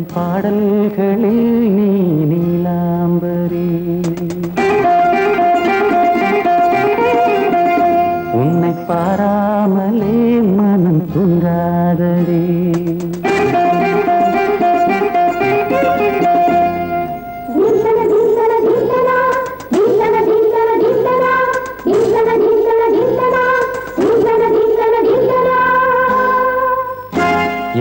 எந்தன் பாடல்களில் நீ நீலாம்பரி உன்னை பாராமலே மனம் தூங்காதடி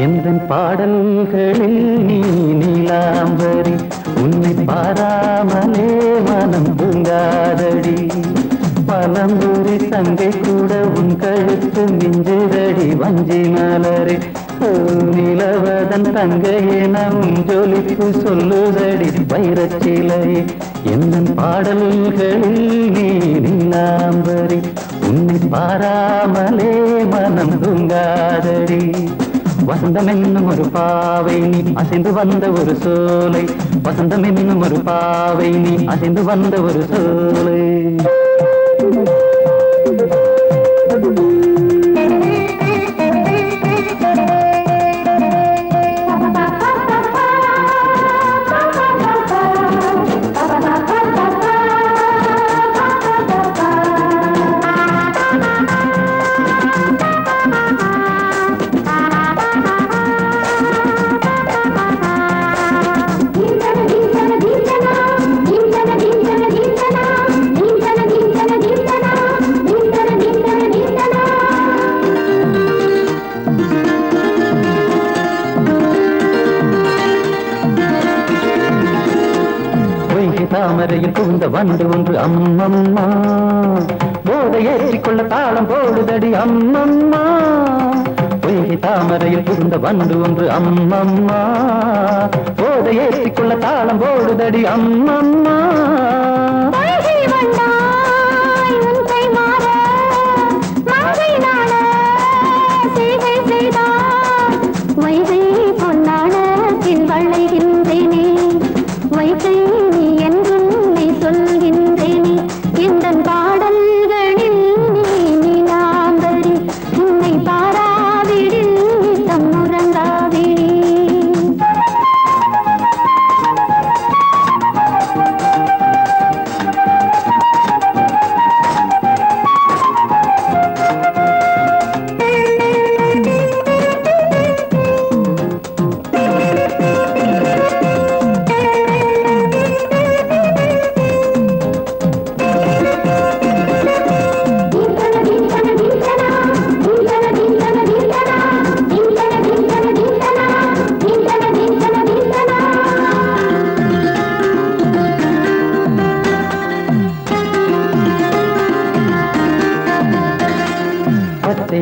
எந்தன் பாடல்களில் நீ நீலாம்பரி உன்னை பாராமலே மனம் தூங்காதடி பலம்பூரி தங்கை கூட உன் கழுத்து மிஞ்சுதடி வஞ்சி மலரே நிலவதன் தங்கையே நம் ஜொலிப்பு சொல்லுதடி வைரச்சிலையே எந்தன் பாடல்களில் நீ நீலாம்பரி உன்னை பாராமலே மனம் தூங்காதடி வசந்தம் என்னும் ஒரு பாவை நீ அசைந்து வந்த ஒரு சோலை வசந்தம் என்னும் ஒரு பாவை நீ அசைந்து வந்த ஒரு சோலை தாமரையில் புகுந்த வண்டு ஒன்று அம்மம்மா போதை ஏற்றிக்கொள்ள தாளம் போடுதடி அம்மம்மா பொய்கை தாமரையில் புகுந்த வண்டு ஒன்று அம்மம்மா போதை ஏற்றிக்கொள்ள தாளம் போடுதடி அம்மம்மா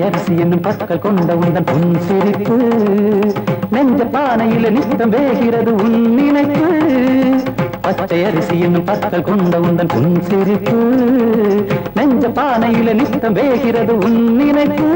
அரிசி என்னும் பற்கள் கொண்ட உந்தன் பொன் சிரிப்பு நெஞ்ச பானையில நித்தம் வேகிறது உன் நினைப்பு பச்சை அரிசி என்னும் பற்கள் கொண்ட உந்தன் பொன் சிரிப்பு நெஞ்ச பானையில நித்தம் வேகிறது உன் நினைப்பு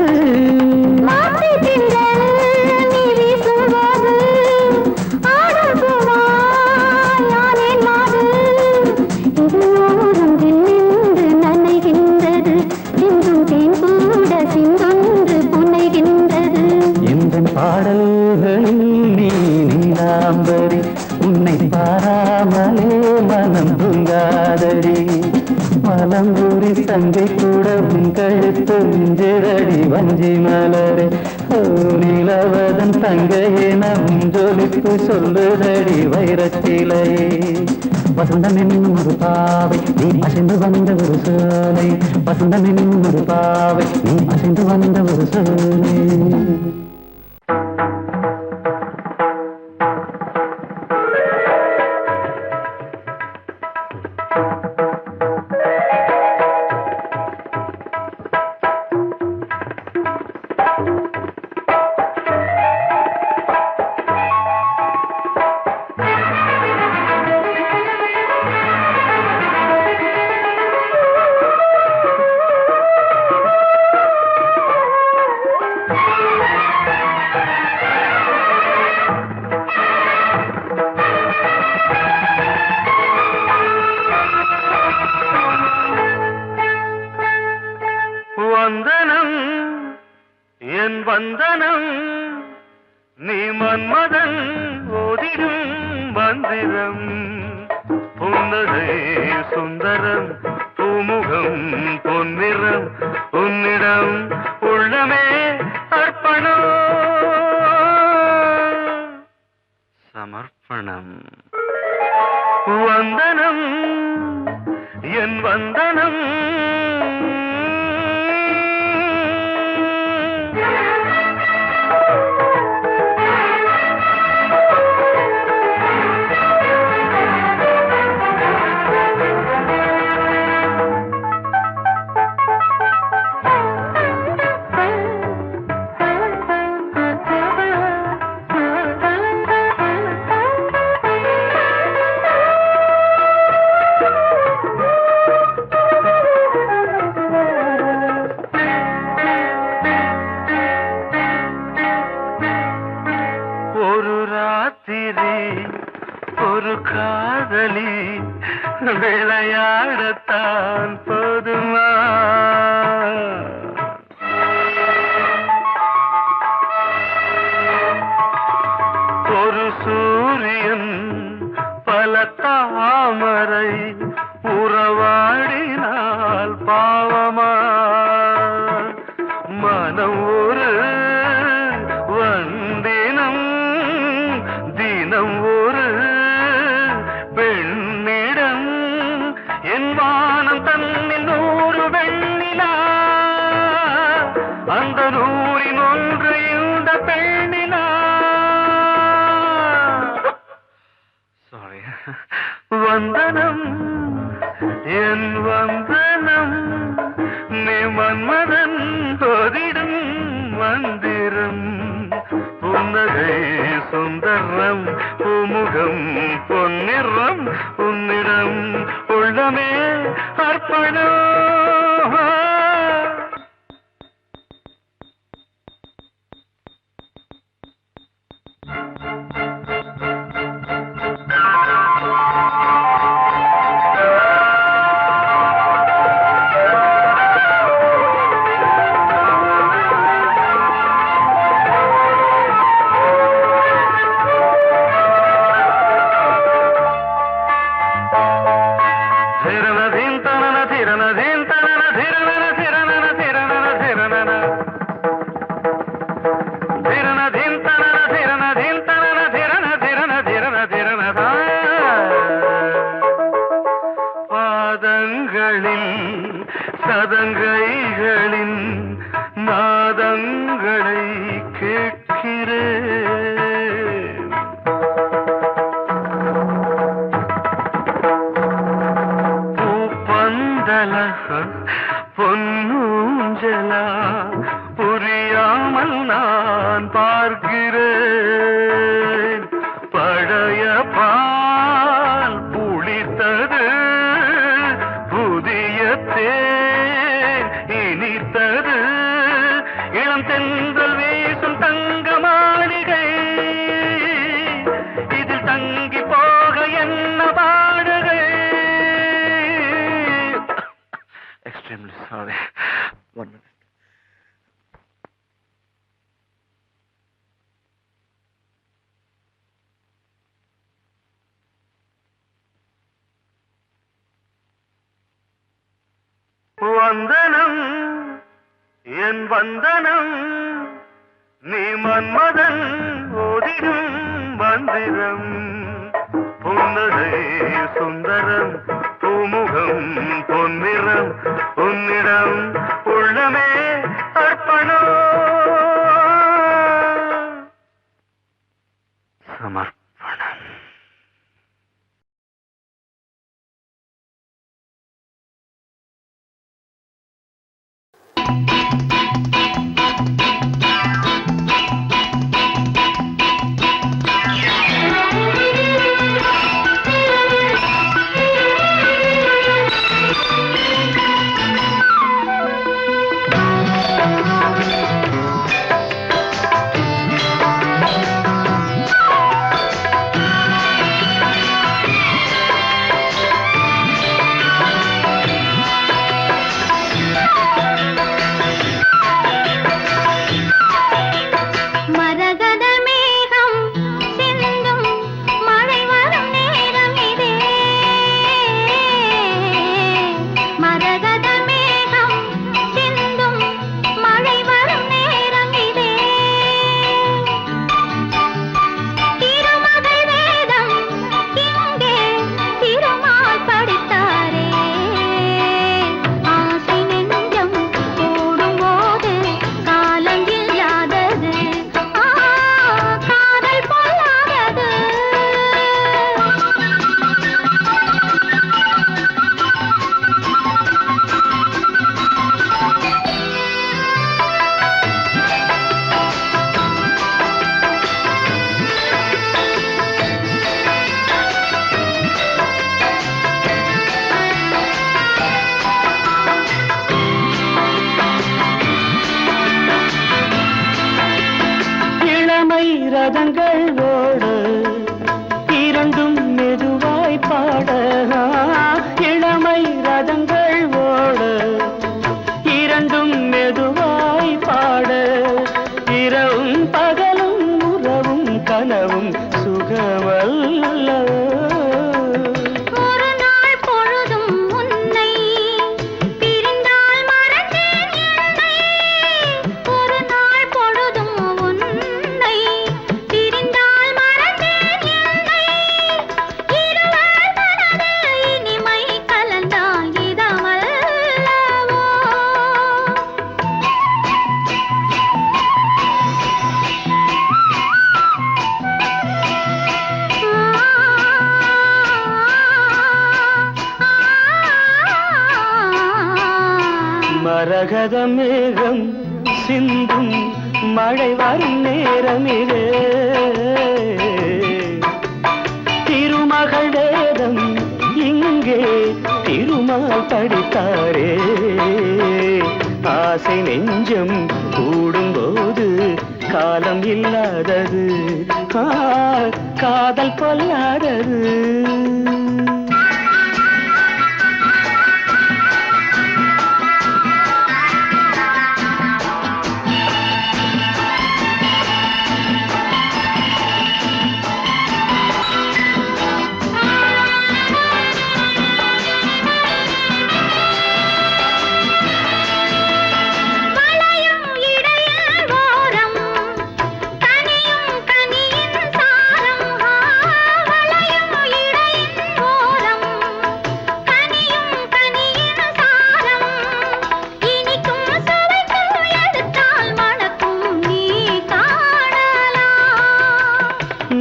பாடல்களில் நீ நீலாம்பரி உன்னை பாராமலே மனம் தூங்காதடி மலம்பூரி தங்கை கூட உன் கழுத்து மிஞ்சிரடி வஞ்சி மலரே நிலவதன் தங்கையே நம் ஜொலிப்பு சொல்லுதடி வைரச்சிலையே வசந்தம் என்னும் ஒரு பாவை நீ அசைந்து வந்த ஒரு சோலை வசந்தம் என்னும் ஒரு பாவை நீ அசைந்து வந்த ஒரு சோலை வந்தனம் என் வந்தனம் நீ மன்மதன் ஓதிடும் மந்திரம் புன்னகை சுந்தரம் பூமுகம் பொன்னிறம் உன்னிடம் உள்ளமே அர்ப்பணம் சமர்ப்பணம் வந்தனம் என் வந்தனம் விளையாடத்தான் போதுமா ஒரு சூரியன் பல தாமரை உறவாடினால் பாவமா மனம் ஒரு வந்தினம் தினம் ஒரு பெண்ணிடம் என் வானம் தன்னில் 100 வெண்ணிலா அந்த 100இன் ஒன்று இந்த பெண்ணிலா சாரி வந்தனம் என் வந்தனம் நீ மன்மதன் ஓதிடும் மந்திரம் புன்னகை சுந்தரம் பூமுகம் பொன்னிறம் உன்னிடம் உள்ளமே அர்ப்பணம் சதங்கைகளின் நாதங்களை கேட்கிறேன் பூப்பந்தல பொன்னூஞ்சலா புரியாமல் நான் பார்க்கிறேன் பழைய பால் புளித்தது புதிய தேன் இனித்தது இளம் தென்றல் வீசும் தங்க மாளிகை இதில் தங்கி போக என்ன பாடுகை எக்ஸ்ட்ரீம்லி சாரி 1 minute வந்தனம் என் வந்தனம் நீ மன்மதன் ஓதிடும் மந்திரம் புன்னகை சுந்தரம் பூமுகம் பொன்னிறம் உன்னிடம் உள்ளமே அர்ப்பணம் சமர்ப்பணம் மரகத மேகம் சிந்தும் மழை வரும் நேரமிலே திருமகள் வேதம் இங்கே திருமால் படித்தாரே ஆசை நெஞ்சம் கூடும்போது காலம் இல்லாதது காதல் பொல்லாதது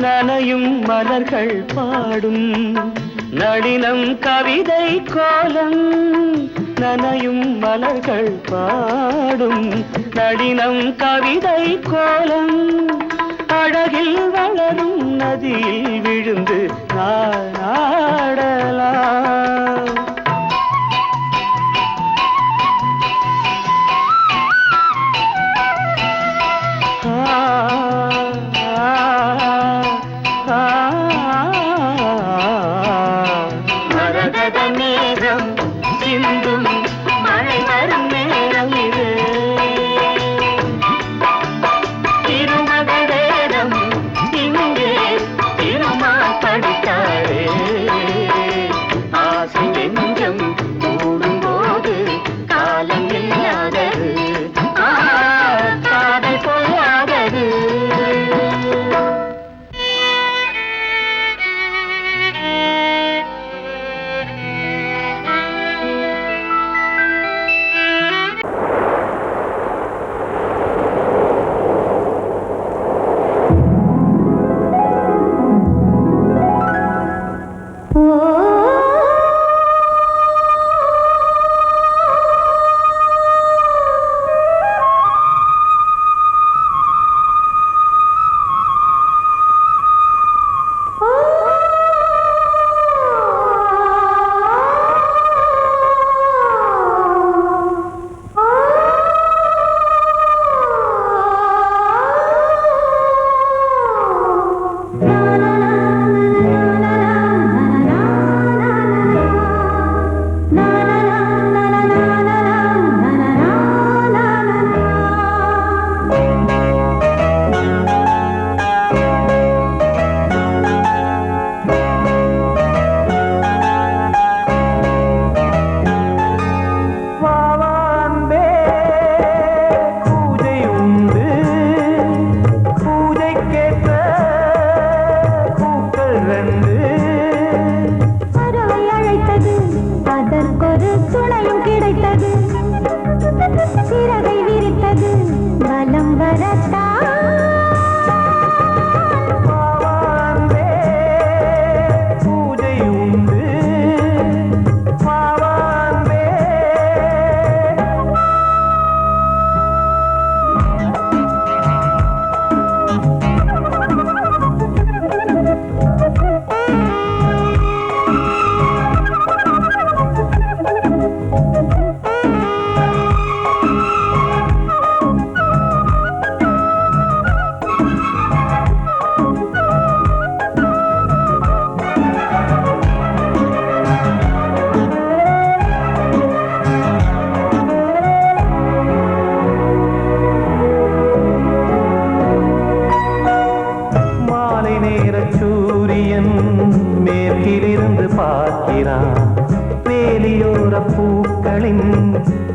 நனையும் மலர்கள் பாடும் நளினம் கவிதை கோலம் நனையும் மலர்கள் பாடும் நளினம் கவிதை கோலம் அழகில் வளரும் நதியில் விழுந்து நாடலாம்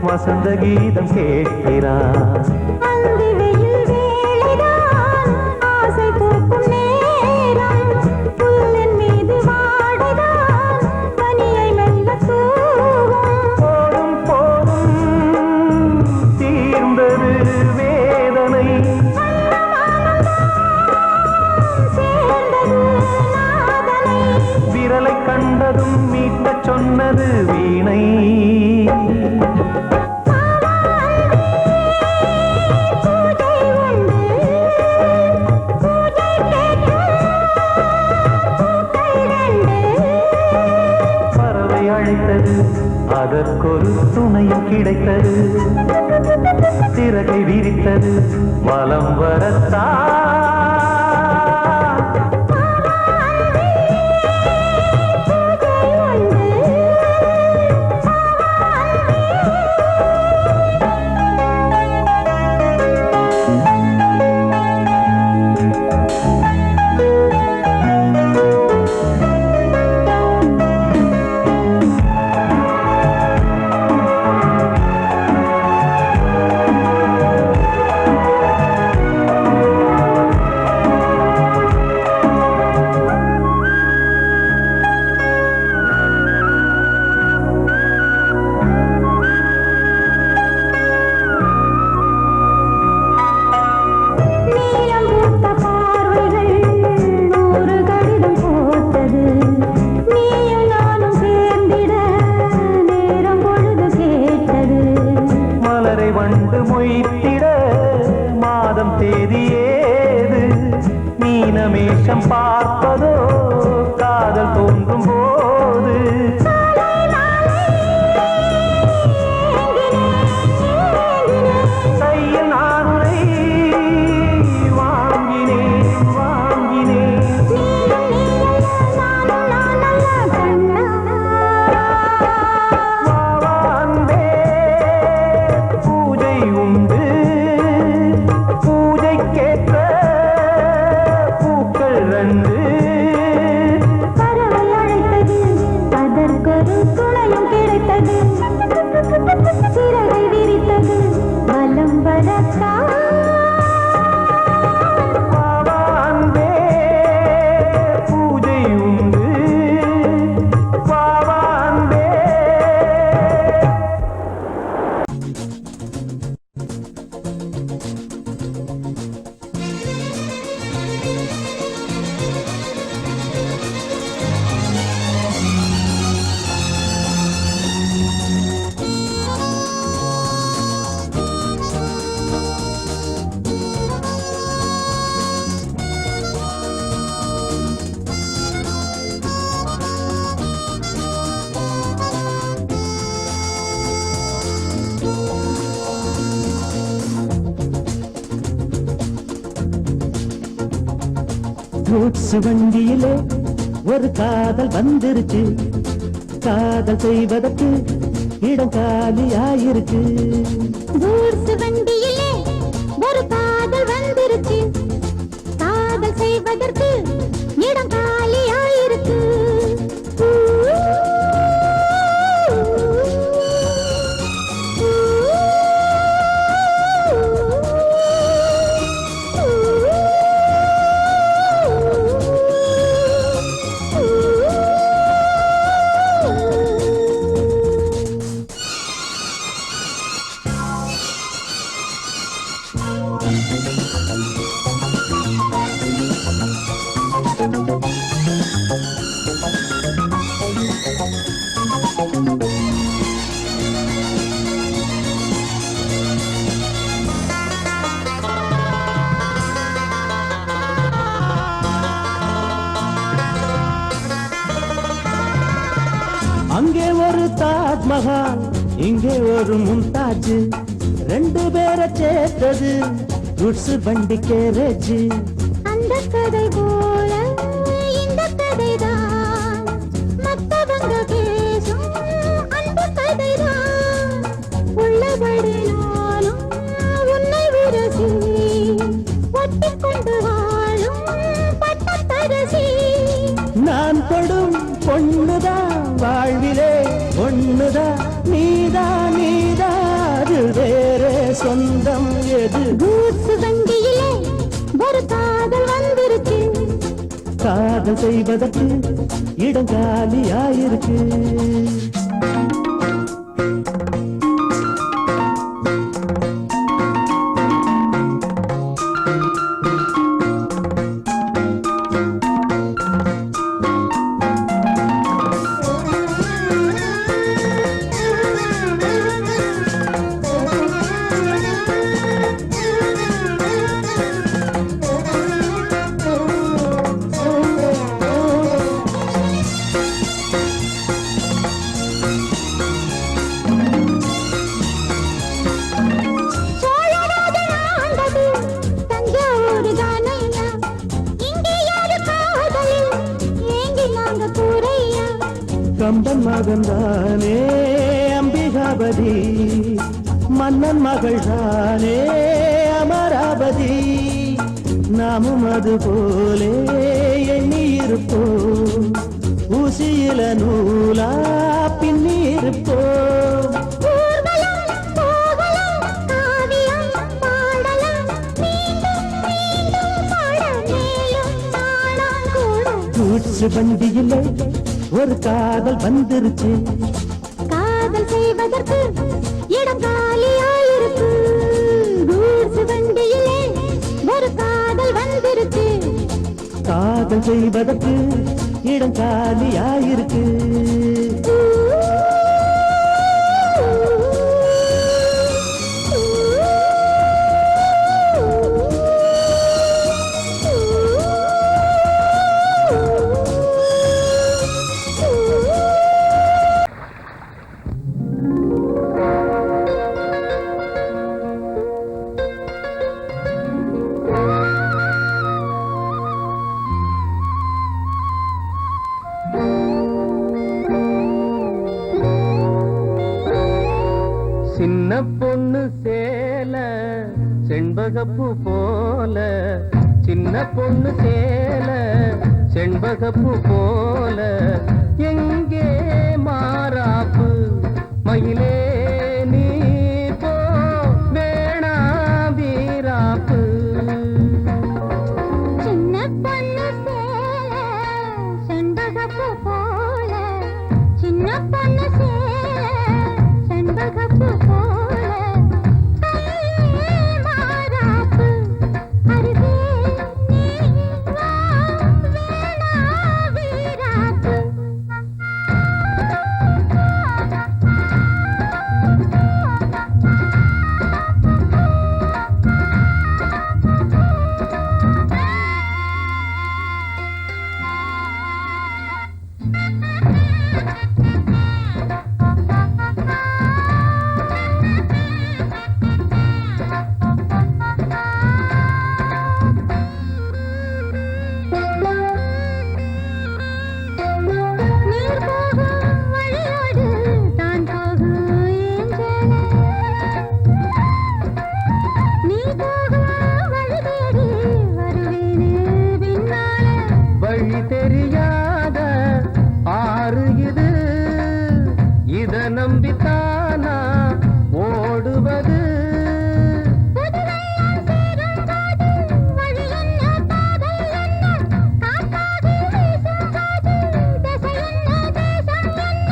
வசந்த கீதம் கேட்கிறான். கண்டதும் மீட்ட சொன்னது வீணை. அதற்கொரு துணையும் கிடைத்தது. சிறகை விரித்தது வலம் வரத்தான். மீனமேஷம் பார்ப்பதோ காதல் தோன்றும் போது. கையில் நானுரை வாங்கினேன் வாங்கினேன். வாவான்பே பூஜை உண்டு, பூஜைக்கேற்ற பறவை அழைத்தது அதற்கொரு துணையும் கிடைத்தது. சிறகை விரித்தது வலம் வரத்தான். பூஜை உண்டு வாவான்பே. கூட்ஸ் வண்டியிலே ஒரு காதல் வந்துருச்சு. காதல் செய்வதற்கு இடம் காலியாயிருக்கு. கூட்ஸ் வண்டியிலே ஒரு காதல் வந்துருச்சு. காதல் செய்வதற்கு இடம் காலியாயிருக்கு. அங்கே ஒரு தாஜ்மஹால், இங்கே ஒரு மும்தாஜ். ரெண்டு பேரை சேர்த்தது குட்ஸ் வண்டி கேரேஜ். அந்த கதை போல இந்த கதைதான் மத்தவங்க பேசும் அந்த கதைதான். உள்ளபடி நானும் உன்னை விரசி ஒட்டிக் கொண்டு வாழும் பட்டத்தரசி. நான் தொடும் பொண்ணுதான் வாழ்விலே ஒண்ணுதான். நீதா நீதா அது வேறே சொந்தம் எது? கூட்ஸ் வண்டியிலே ஒரு காதல் வந்துருச்சு. காதல் செய்வதற்கு இடம் காலியாயிருக்கு. மகன்தானே அம்பிகாபதி, மன்னன் மகள்தானே அமராவதி. நாமும் அது போலே எண்ணி இருப்போம், ஊசியில நூலா பின்னி இருப்போம். ஊர்வலம் போகலாம், காவியம் பாடலாம், மீண்டும் மீண்டும் பாட மேலும் நாளாம் கூடும். கூச்சு வண்டியிலே ஒரு காதல் வந்துருச்சு, காதல் செய்வதற்கு இடம் காலியாயிருக்கு. கூட்ஸ் வண்டியிலே ஒரு காதல் வந்திருக்கு. காதல் செய்வதற்கு இடம் காலியாயிருக்கு. சின்ன பொண்ணு சேல செண்பகப்பூ போல, சின்ன பொண்ணு சேல செண்பகப்பூ போல, எங்கே மாறாப்பு மயிலே நீ போ வேணா வீராப்பு. சின்ன பொண்ணு சேல செண்பகப்பூ போல, சின்ன பொண்ணு சேல செண்பகப்பூ போல, கையே மாறாப்பு அருகே நீ வா வேணா வீராப்பு. நீர் போகும் வழியோடு தான் போகும் ஏஞ்சல, நீ போகும் வழி தேடி வருவேனே பின்னால. வழி தெரியாத ஆறு இது, இத நம்பித்தானா ஓடுவது. புதுவெள்ளம் சேரும் போது வழி என்ன பாதை என்ன, காத்தாடி வீசும் போது திசை என்ன தேசம் என்ன.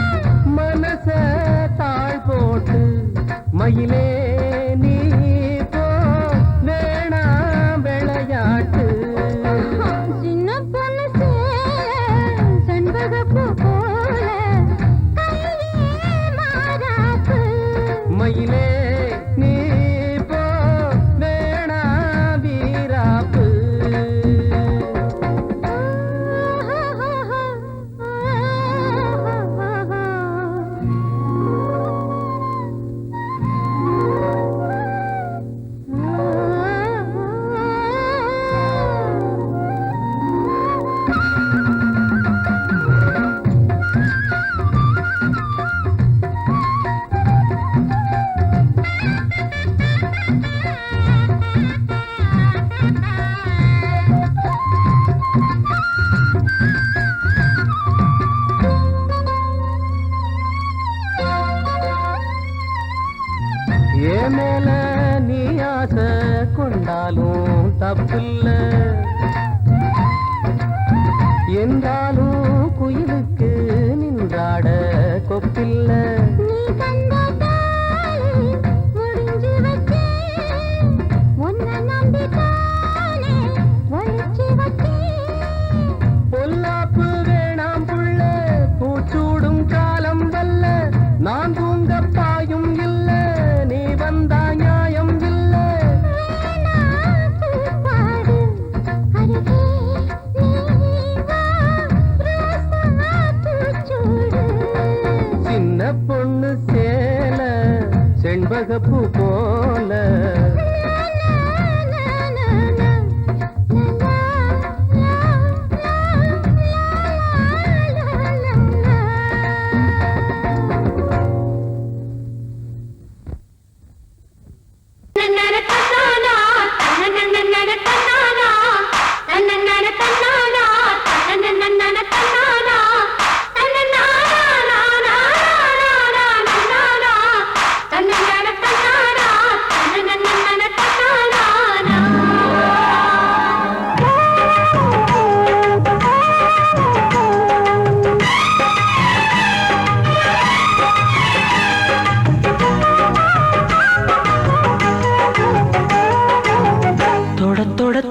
மனச தாழ் போட்டு மயிலே நீ போ வேணா விளையாட்டு. சின்ன பொண்ணு சேல செண்பகப்பூ போல, கையே மாறாப்பு மயிலே நீ போ வேணா வீராப்பு. ஏ மேல நீ ஆசை கொண்டாலும் தப்பில்ல, என்றாலும் குயிலுக்கு நின்றாட கொப்பில்ல. நீ தந்த தாலி முடிஞ்சு வச்சேன், உன்னை நம்பித்தானே ஒழிச்சு வச்சேன். பொல்லாப்பு வேணாம் புள்ள, பூச்சூடும் காலம் வல்ல, நான் தூங்க பாயும் இல்ல, நீ வந்தா நியாயம் இல்ல. வேணா பூப்பாடு அருகே நீ வா, ரோசா பூச்சூடு. சின்ன பொண்ணு சேல செண்பகப்பூ போல, la la la la la la la la la.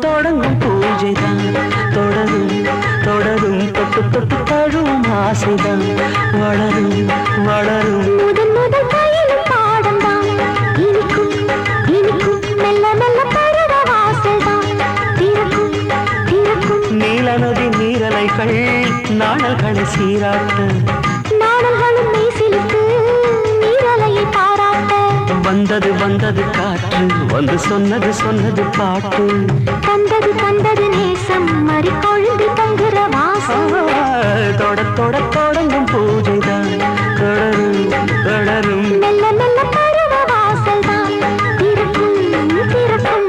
தொடங்கும் பூஜைதான் தொடரும் தொடரும் தொட்டு தொட்டு தழுவும் ஆசைதான் வளரும் வளரும் முதல் முதல் பயிலும் பாடம்தான் இனிக்கும் இனிக்கும் மெல்ல மெல்ல பருவ வாசல்தான் திறக்கும் திறக்கும் நீல நதி நீரலைகள் நாணல்களை சீராட்ட நாடல்களும் மெய்சிலுக்கு நீரலையை பாராட்ட வந்தது வந்தது காற்று வந்து சொன்னது சொன்னது பாட்டு தந்தது தந்தது நேசம் மறி கொழுந்து தங்குற வாசம் தொட தொட தொடங்கும் பூஜைதான் தொடரும் தொடரும் மெல்ல மெல்ல பருவ வாசல்தான் திறக்கும் திறக்கும்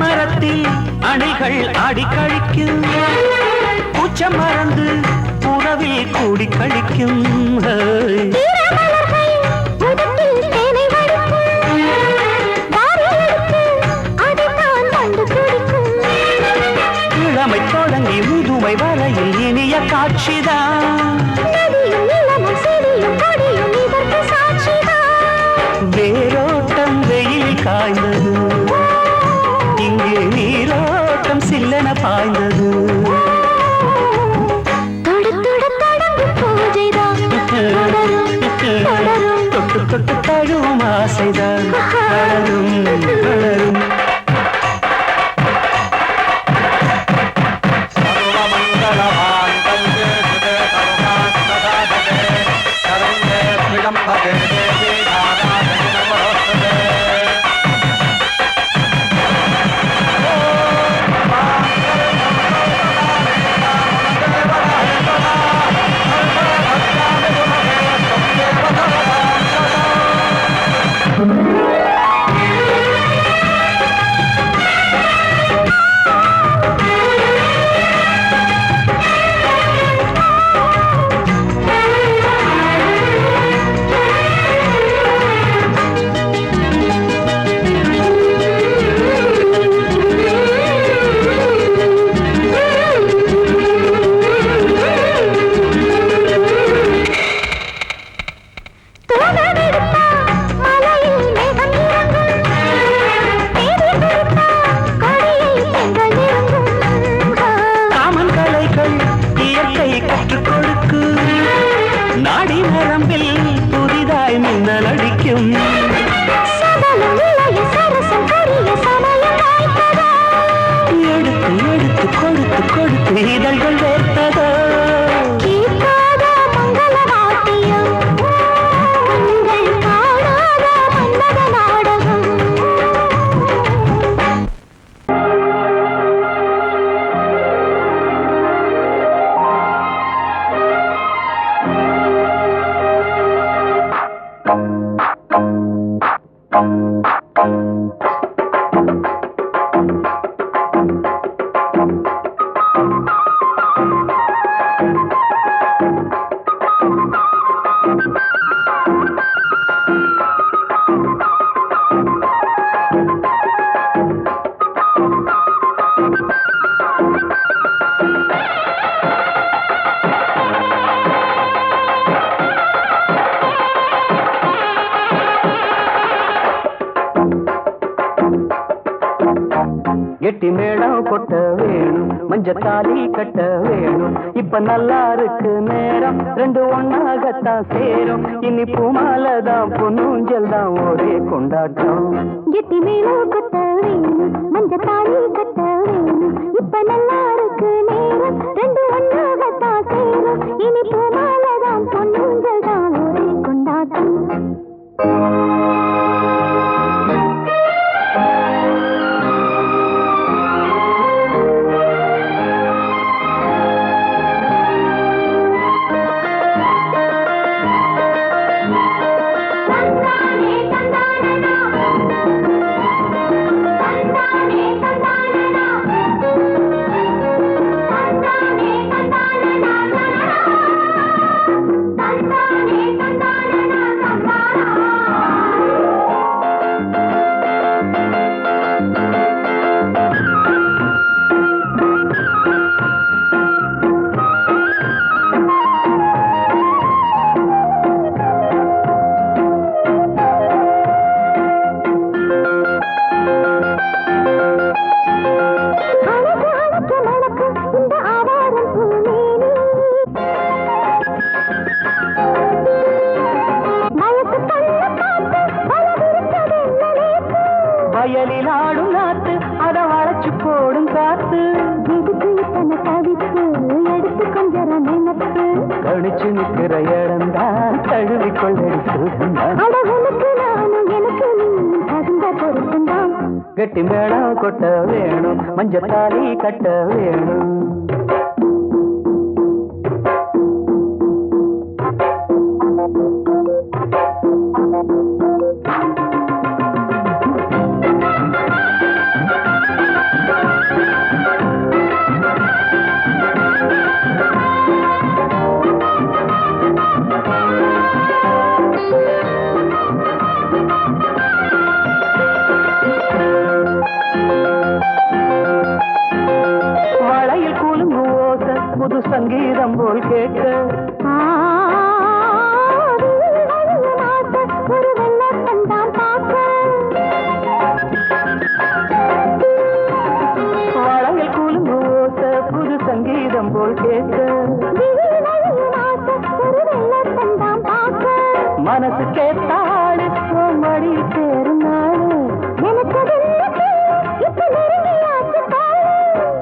மரத்தில் அணைகள் ஆடி கழிக்கும் பூச்ச மறந்து உறவில் கூடி கழிக்கும் இளமை தொடங்கி முதுமை வரையில் இனிய காட்சிதான் வேரோட்டம் வெயில் காய்ந்தது இங்கே நீரோட்டம் சில்லென பாய்ந்தது தொட்டு தொட்டு தழுவும் ஆசைதான் வளரும் வளரும் நாடி நரம்பில் புதிதாய் மின்னல் அடிக்கும் எடுத்து எடுத்து கொடுத்து கொடுத்து இதழ்கள் வேர்த்ததோ எட்டி மேளம் கொட்ட வேணும் மஞ்சத்தாலி கட்ட வேணும் இப்ப நல்லா இருக்கு நேரம் ரெண்டு ஒன்னாகத்தான் சேரும் இனி பூமாலதான் பொன்னூஞ்சல் தான் ஒரே கொண்டாட்டம் எட்டி மேளம் கொட்ட வேணும் மஞ்சத்தாலி கட்ட வேணும் இப்ப நல்லா இருக்கு நேரம் ரெண்டு ஒன்னாகத்தான் சேரும் இனி பூமாலதான் பொன்னூஞ்சல் தான் ஒரே கொண்டாட்டம் புருஷன்தான். உனக்கு நானும் எனக்கு நீ தகுந்த பொருத்தந்தான். கெட்டி மேளம் கொட்ட வேணும், மஞ்சத்தாலி கட்ட வேணும். புது சங்கீதம் போல் கேட்க ஒரு வெள்ளத்தான் பார்க்க வாழையில் கூலுங்கு ஓச புது சங்கீதம் போல் கேட்க ஒரு வெள்ளத்தான் பார்க்க மனசு கேட்டாடு மடி சேரும் நாடு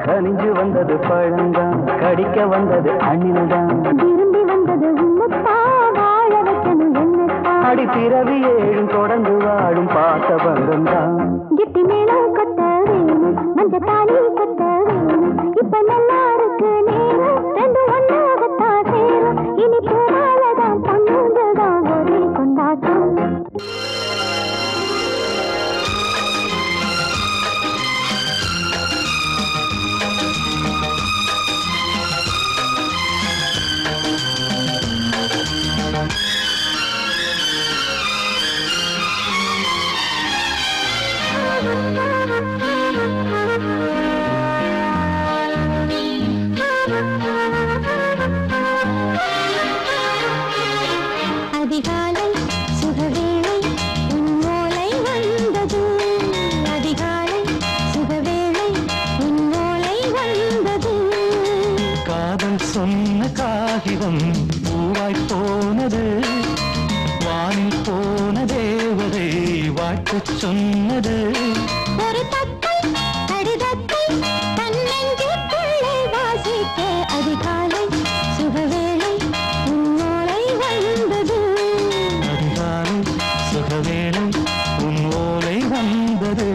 கனிஞ்சு வந்தது பழந்தான், கடிக்க வந்தது அணில்தான், விரும்பி வந்தது உன்னத்தா வாழ வைக்கணும் என்னத்தா. அடி பிறவி ஏழும் தொடர்ந்து வாழும் பாசபந்தம் தான். கிட்டி மேளம் கட்ட வேணும், மஞ்ச தாலி கட்ட வேணும். இப்ப நல்லா இருக்கு நேரம், ரெண்டு ஒன்னாகத்தான் சேரும். இனி பூமாலதான் பொண்ணுங்கதான் ஒரே கொண்டாட்டம். அதிகாலை சுகவேளை உன்னோலை வந்தது. அதிகாலை சுகவேளை உன்னோலை வந்தது. காதல் சொன்ன காகிதம் பூவாய் போனது. வானில் போன தேவதை வாழ்த்துச் சொன்னது. ஒரு தத்தை கடிதத்தை தன்னெஞ்சுக்குள்ளே வாசிக்க அதிகாலை சுகவேளை உன்னோலை வந்தது. அதிகாலை சுகவேளை உன் ஓலை வந்தது.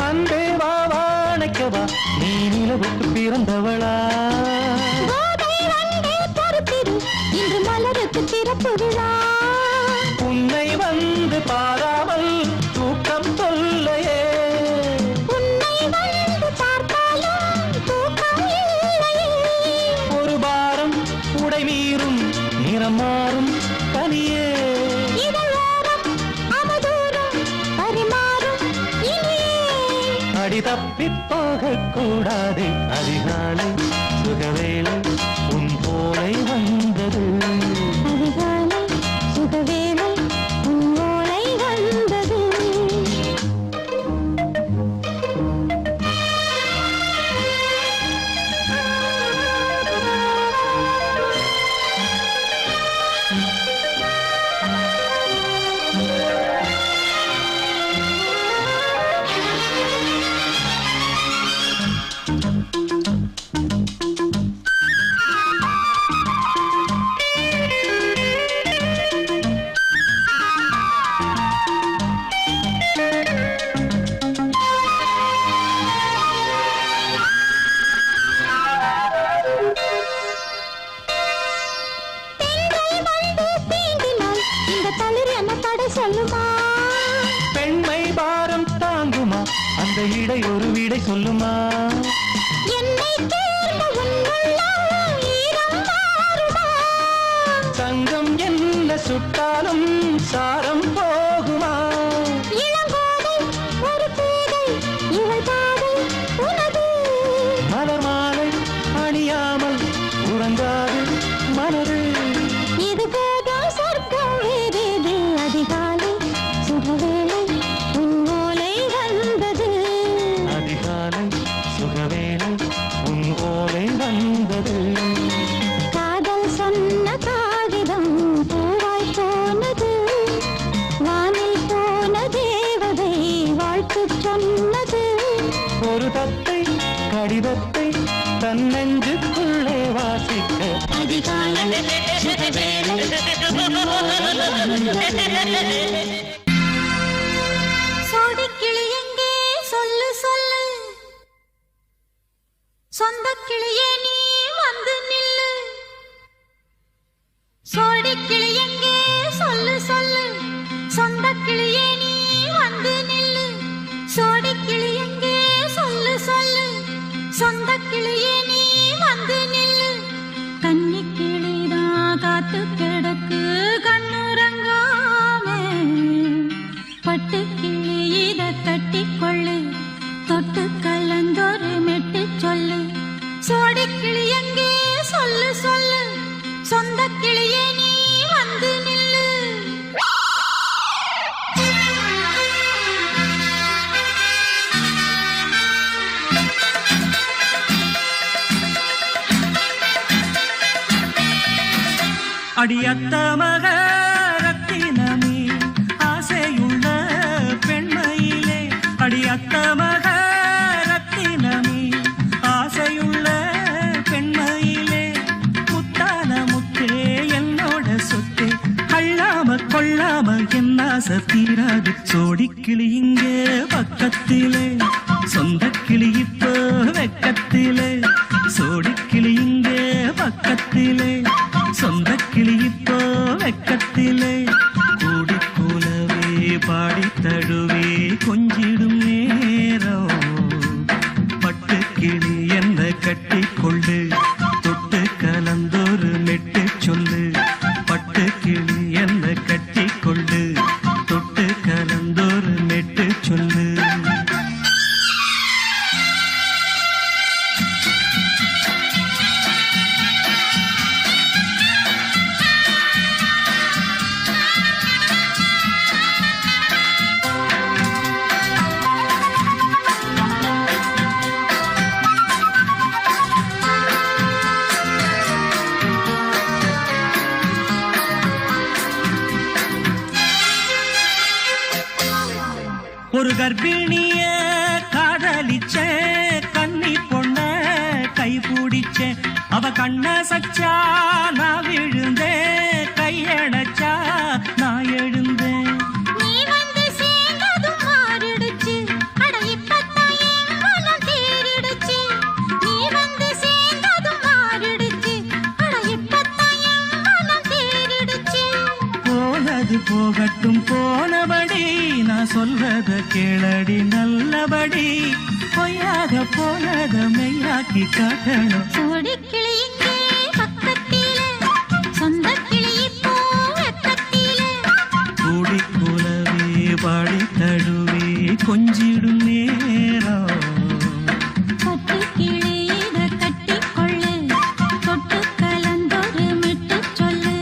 அன்பே வா வாழைக்கவா, நீ நிலவுக்கு பிறந்தவளா? கோதை வந்தே பொறுத்திரு, இன்று மலருக்கு திறப்பு விழா. உன்னை வந்து பாராமல் தூக்கம் சொல்லையே. உன்னை வந்து பார்த்தாலும் தூக்கம் இல்லையே. ஒரு பாரம் உடை மீறும் நிறம் மாறும் தனியே. இதழோரம் அவதூறம் பரிமாறும் இனியே. அடி தப்பிப் போகக் கூடாது. அதிகாலை சுகவேளை உன் போலை வந்தது. அதிகாலை சுகவேளை உன்னோலை வந்தது. சொல்லுமா பெண்மை பாரம் தாங்குமா? அந்த இடை ஒரு விடை சொல்லுமா? என்னை தேர்ந்த உன்னுள்ளம் ஈரம் மாறுமா? சங்கம் என்ன சுட்டாலும் சாரம் போகுமா? இளங்கோதை வந்தது. இது போதும் சொர்க்கம் வேறேது. அதிகாலை சுகவேளை உன் ஓலை வந்தது. அதிகாலை சுகவேளை உன் ஓலை வந்தது. காதல் சொன்ன காகிதம் பூவாய் போனது. வானில் போன தேவதை வாழ்த்து சொன்னது. ஒரு தத்தை கடிதத்தை தன் நெஞ்சுக்குள்ளே வாசிக்க அதிகாலை சுகவேளை உன் ஓலை வந்தது. சோடிக்கிளி எங்கே சொல்லு சொல்லு. சொந்த கிளியே நீ வந்து நில்லு. சோடிக்கிளி எங்கே சொல்லு சொல்லு. சொந்த கிளியே நீ வந்து நில்லு. சோடிக்கிளி எங்கே சொல்லு சொல்லு. சொந்த கிளியே நீ வந்து நில்லு. கன்னி கிளிதான் காத்து கிடக்கு கண்ணுறங்காம. பட்டு கிளி இத கட்டிக்கொள்ளு. தொட்டு கலந்தொரு மெட்டு சொல்லு. சோடி கிளி எங்கே சொல்லு சொல்லு. சொந்த கிளியே நீ வந்து நில்லு. அடியத்த மக ரத்தினமே ஆசையுள்ள பெண்மையிலே. அடியத்த மக ரத்தினமே ஆசையுள்ள பெண்மையிலே. முத்தான முத்தே என்னோட சொத்தே. அள்ளாம கொள்ளாம என்ன தீராது. சோடிக்கிளி இங்கே பக்கத்திலே. சொந்த கிளி இப்போ வெக்கத்திலே. சோடிக்கிளி இங்கே பக்கத்திலே. சொந்த கிளி இப்போ வெக்கத்திலே. கூடி கூலவே பாடி தழுவே கொஞ்சிடும் நேரம். பட்டு கிளி என்ன கட்டிக்கொள்ளு. தொட்டு கலந்தொரு மெட்டு சொல்லு. பட்டு கிளி என்ன கட்டிக்கொள்ளு. தொட்டு கலந்தொரு மெட்டு சொல்லு. ஒரு கர்ப்பிணிய காதலிச்ச கண்ணி பொண்ண கை பிடிச்ச. அவ கண்ண சச்சா நான் விழுந்தேன். கையடைச்சா நான் எழுந்தேன். நீ வந்து சேர்ந்ததும் மாறிடுச்சு. அட இப்பத்தான் என் மனம் தேறிடுச்சு. நீ வந்து சேர்ந்ததும் மாறிடுச்சு. அட இப்பத்தான் என் மனம் தேறிடுச்சு. போனது போகட்டும் போனபடி. நான் சொல்றத கேளடி நல்லபடி. பொய்யாக போனத மெய்யாக்கி காட்டணும். சோடி கிளி இங்கே பக்கத்திலே. சொந்த கிளி இப்போ வெக்கத்திலே. கூடி கூலவே பாடி தழுவே கொஞ்சிடும் நேரம். பட்டு கிளி இத கட்டிக்கொள்ளு. தொட்டு கலந்தொரு மெட்டு சொல்லு.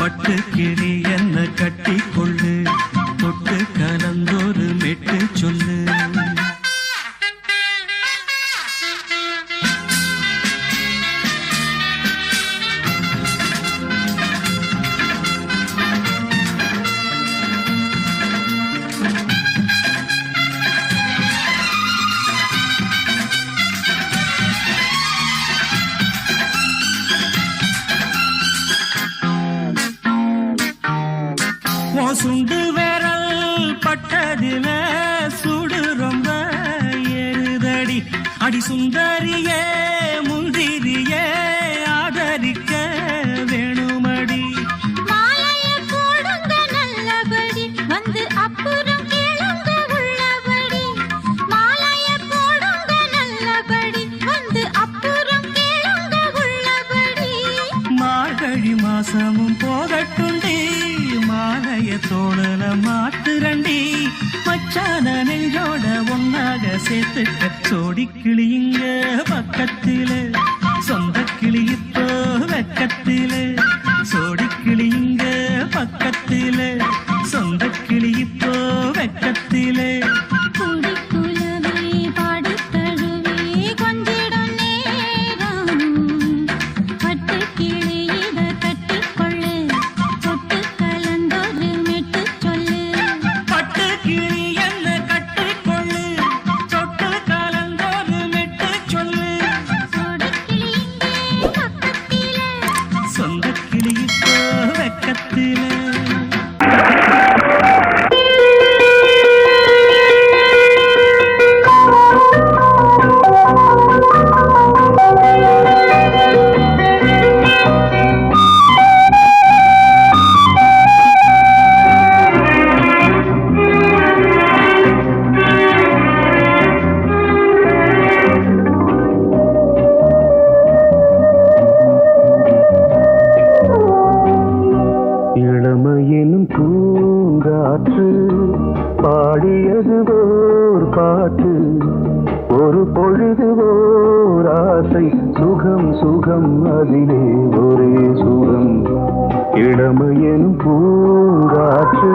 பட்டு கிளி என்ன கட்டிக்கொள்ளு. தொட்டு கலந்தொரு மெட்டு சொல்லு. சுண்டு விரல் பட்டதில சுடு ரொம்ப ஏறுதடி. அடி சுந்தரியே முந்திரியே ஆதரிக்க வேணுமடி. மாலைய போடுங்க நல்லபடி. வந்து அப்புறம் கேளுங்க உள்ளபடி. மாலைய போடுங்க நல்லபடி. வந்து அப்புறம் கேளுங்க உள்ளபடி. மார்கழி மாசமும் போகட்டுண்டி. மாலைய தோழல மாத்துரண்டி. மச்சான நெஞ்சோட ஒன்னாக சேர்த்துக்க. சோடி கிளி இங்க பக்கத்திலே. சொந்த கிளி இப்போ வெக்கத்திலே. பக்கத்திலே. இளமையெனும் பூங்காற்று பாடியது ஓர் பாட்டு, ஒரு பொழுது ஓர் ஆசை, சுகம் சுகம் அதிலே ஒரே சுகம். இளமையெனும் பூங்காற்று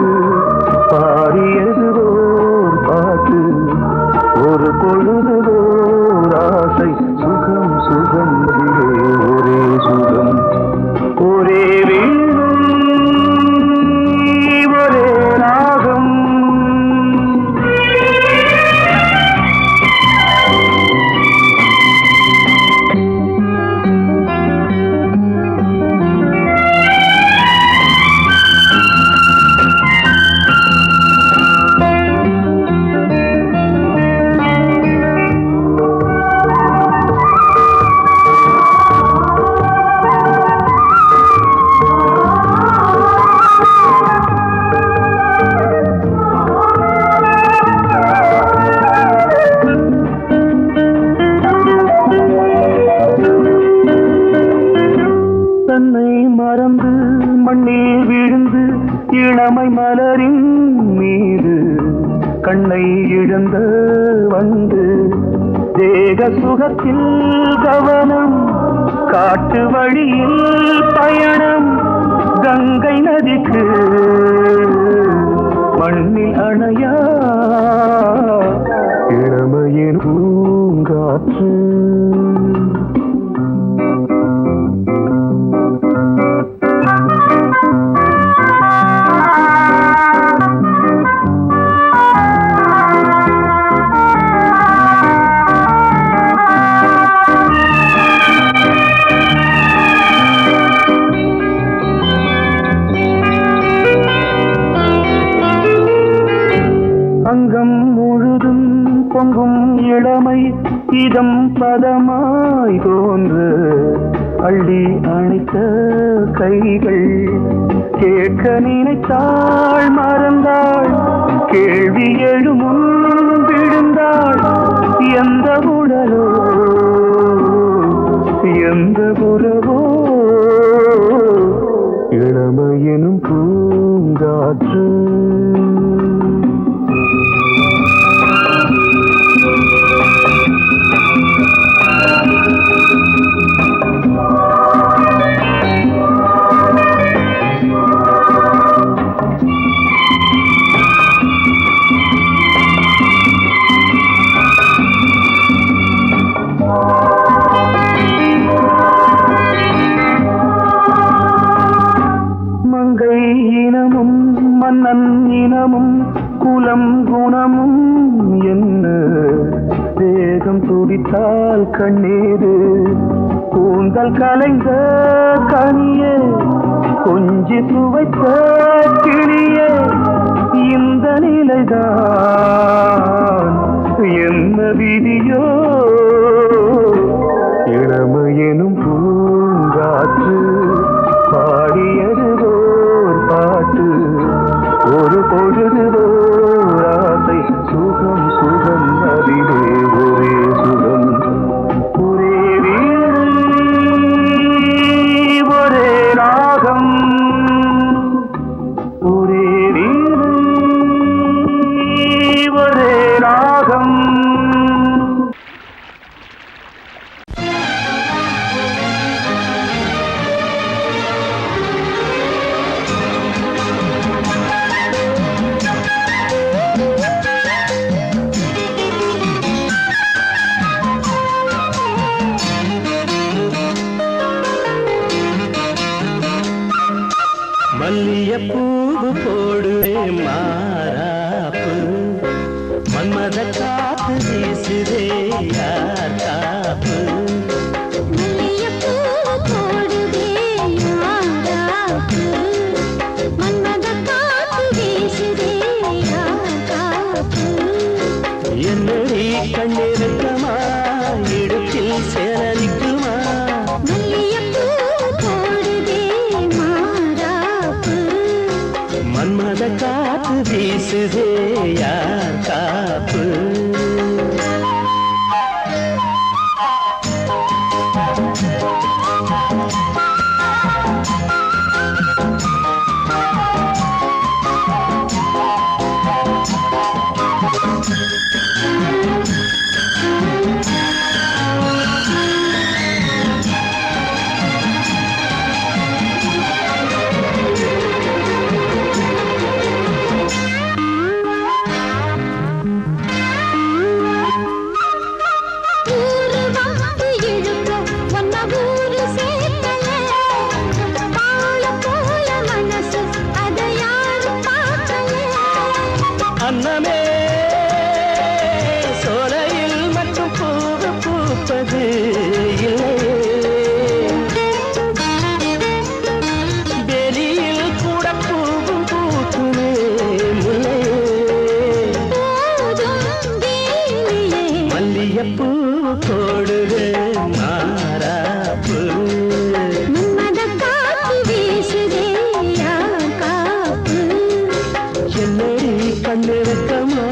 பாடியது ஓர் பாட்டு, ஒரு பொழுது ஓர் ஆசை, சுகம் சுகம் அதிலே ஒரே சுகம். ஒரே மண்ணில் விழுந்து இளமை மலரின் மீது கண்ணை இழந்த வந்து தேக சுகத்தில் கவனம், காட்டு வழியில் பயணம், கங்கை நதிக்கு மண்ணில் அணையா இளமையின் பூங்காற்று. அங்கம் முழுதும் பொங்கும் இளமை இதம் பதமாய் தோன்று, அள்ளி அணைத்த கைகள் கேட்க நினைத்தாள் மறந்தாள், கேள்வி எழுமுன் விழுந்தாள். எந்த உடலோ எந்த உறவோ இளமையெனும் பூங்காற்று. மங்கை இனமும் மன்னன் இனமும் குலம் குணமும் என்ன, தேகம் துடித்தால் கண்ணீரு, கூந்தல் கலைந்த கனியே, கொஞ்சி சுவைத்த கிளியே, இந்த நிலைதான் என்ன விதியோ. இளமையெனும் பூங்காற்று பாடியது ஓர் பாட்டு, ஒரு பொழுது ஓர் ஆசை, சுகம் சுகம் அதிலே ஒரே சுகம். ஒரே வீடு ஒரே ராகம், ஒரே வீடு ஒரே ராகம். மல்லியப்பூவு போடுவே மாறாப்பு, மன்மத காத்து வீசுதே யார் காப்பு. மல்லிகைப்பூ போடுவே மாறாப்பு, மன்மத காத்து வீசுதே யார் காப்பு அன்னமே சோலையில் மட்டும் பூவு பூப்பது இல்லையே வெளியில் கூட பூவும் பூக்குமே முல்லையே மல்லியப்பூ போடுது மாறாப்பு கண்ணிருக்கமா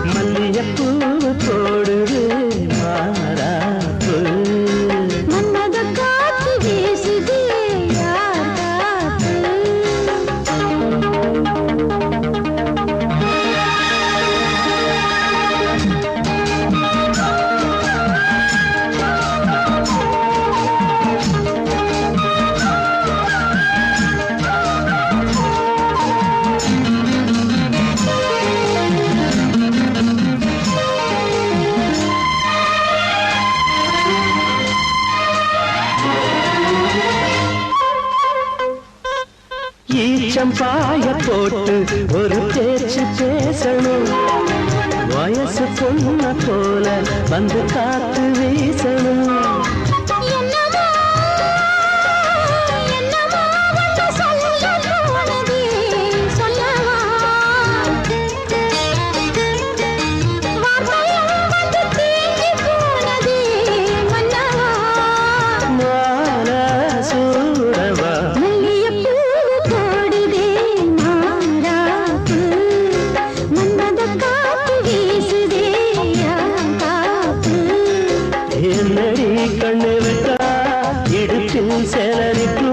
மல்லியப்பூ போடுது மாறாப்பு ஈச்சம்பாய போட்டு ஒரு பேச்சு பேசணும் வயசு பொண்ண போல வந்து காத்து வீசணும் என்னடி கண்ணு விட்டா இடுப்பில் சேலரிப்பு